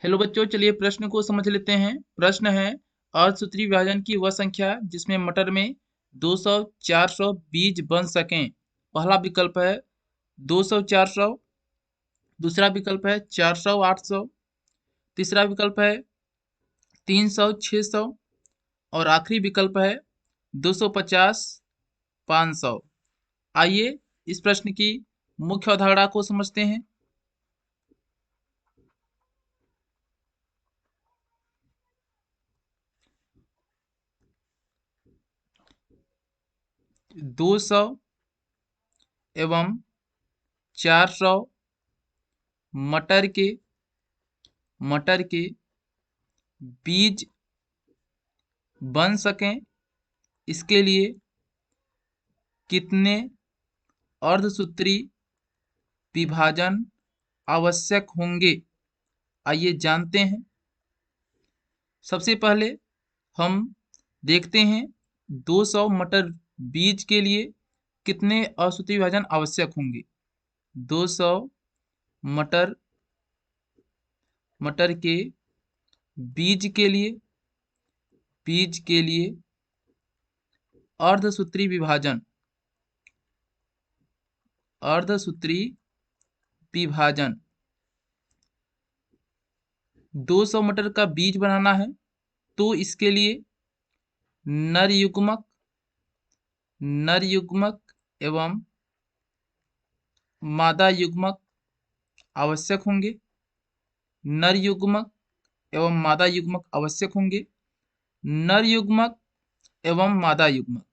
Hello बच्चों, चलिए प्रश्न को समझ लेते हैं। प्रश्न है, अर्धसूत्री विभाजन की वह संख्या जिसमें मटर में 200 400 बीज बन सकें। पहला विकल्प है 200 400, दूसरा विकल्प है 400 800, तीसरा विकल्प है 300 600 और आखिरी विकल्प है 250 500। आइए इस प्रश्न की मुख्य अवधारणा को समझते हैं। 200 एवं 400 मटर के बीज बन सकें, इसके लिए कितने अर्धसूत्री विभाजन आवश्यक होंगे? आइए जानते हैं। सबसे पहले हम देखते हैं 200 मटर बीज के लिए कितने अर्धसूत्री विभाजन आवश्यक होंगे। 200 मटर मटर के बीज के लिए अर्धसूत्री विभाजन 200 मटर का बीज बनाना है तो इसके लिए नर युग्मक एवं मादा युग्मक आवश्यक होंगे। नर युग्मक एवं मादा युग्मक आवश्यक होंगे। नर युग्मक एवं मादा युग्मक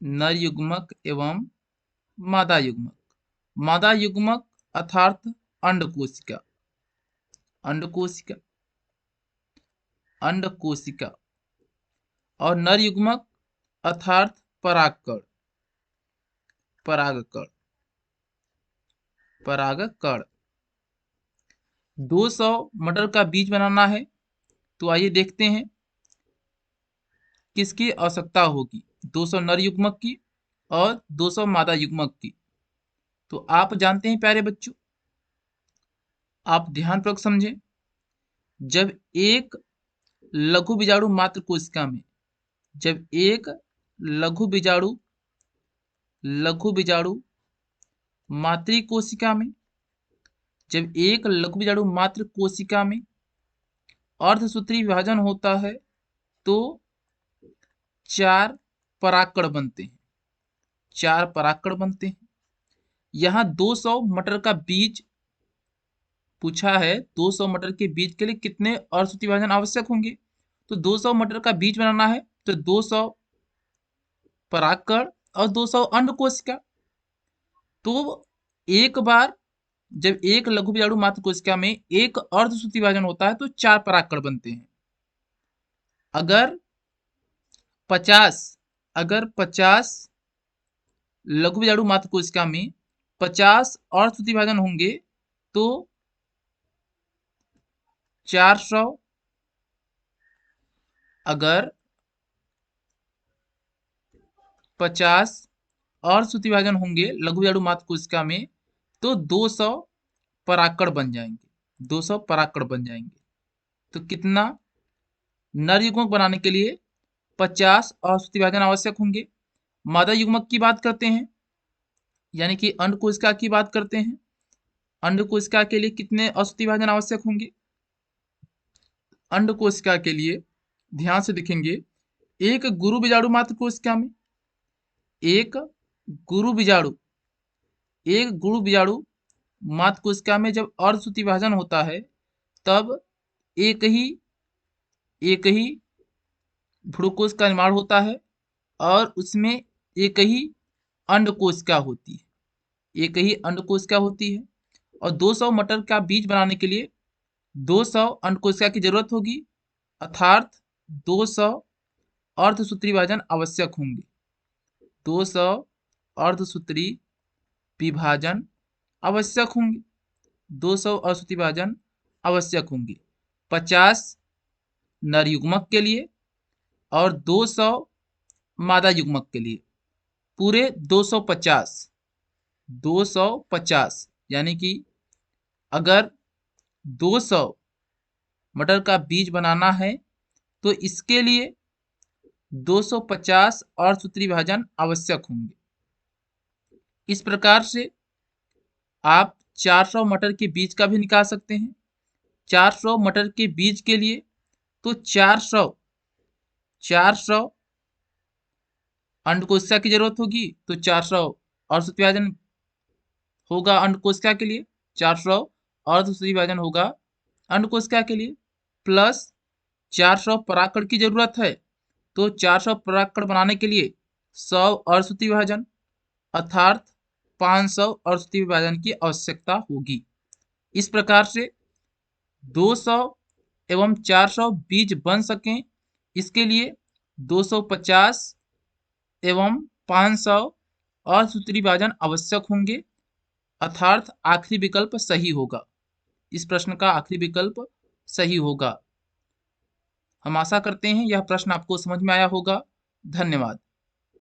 नर युग्मक एवं मादा युग्मक अर्थात अंडकोशिका और नर युग्मक अर्थात परागकण। 200 मटर का बीज बनाना है तो आइए देखते हैं किसकी आवश्यकता होगी। 200 नर युग्मक की और 200 मादा युग्मक की। तो आप जानते हैं प्यारे बच्चों, आप ध्यानपूर्वक समझें। जब एक लघु बीजाणु मात्र कोशिका में जब एक लघु बीजाणु मातृ कोशिका में जब एक लघु बीजाणु मात्र कोशिका में अर्धसूत्री विभाजन होता है तो 4 परागकण बनते हैं। यहाँ 200 मटर का बीज पूछा है। 200 मटर के बीज के लिए कितने अर्धसूत्री विभाजन आवश्यक होंगे? तो 200 मटर का बीज बनाना है तो 200 परागकण और 200 अंड कोशिका। तो एक बार जब एक लघु बीजाणु मात्र कोशिका में एक अर्धसूत्री विभाजन होता है तो 4 परागकण बनते हैं। अगर 50 लघु बीजाणु मात्र कोशिका में 50 अर्धसूत्री विभाजन होंगे तो 400 अगर 50 अर्धसूत्री विभाजन होंगे लघु बीजाणु मात्र कोशिका में तो 200 परागकण बन जाएंगे। तो कितना नर युग्मक बनाने के लिए 50 अर्धसूत्री विभाजन आवश्यक होंगे। मादा युग्मक की बात करते हैं, यानी कि अंड कोशिका की बात करते हैं। अंड कोशिका के लिए कितने अर्धसूत्री विभाजन आवश्यक होंगे? अंड कोशिका के लिए ध्यान से देखेंगे, एक गुरु बीजाणु मात्र कोशिका में एक गुरु बीजाणु मात्र कोशिका में जब अर्धसूत्री विभाजन होता है तब एक ही भ्रूणकोश का निर्माण होता है और उसमें एक ही अंड कोशिका होती है। और 200 मटर का बीज बनाने के लिए 200 अंड कोशिका की जरूरत होगी, अर्थात 200 अर्धसूत्री विभाजन आवश्यक होंगे। 200 अर्धसूत्री विभाजन आवश्यक होंगे। 200 अर्धसूत्री विभाजन आवश्यक होंगे 50 नर युग्मक के लिए और 200 मादा युग्मक के लिए। पूरे 250 यानी कि अगर 200 मटर का बीज बनाना है तो इसके लिए 250 सूत्री विभाजन आवश्यक होंगे। इस प्रकार से आप 400 मटर के बीज का भी निकाल सकते हैं। 400 मटर के बीज के लिए तो 400 अंडकोशिका की जरूरत होगी, तो 400 सूत्री विभाजन होगा अंडकोशिका के लिए, 400 सूत्री विभाजन होगा अंडकोशिका के लिए, प्लस 400 परागकण की जरूरत है तो 400 परागकण बनाने के लिए 100 सूत्री विभाजन अर्थात 500 सूत्री विभाजन की आवश्यकता होगी। इस प्रकार से 200 एवं 400 बीज बन सकें इसके लिए 250 एवं 500 सूत्री विभाजन आवश्यक होंगे अर्थात आखिरी विकल्प सही होगा। इस प्रश्न का आखिरी विकल्प सही होगा। हम आशा करते हैं यह प्रश्न आपको समझ में आया होगा। धन्यवाद।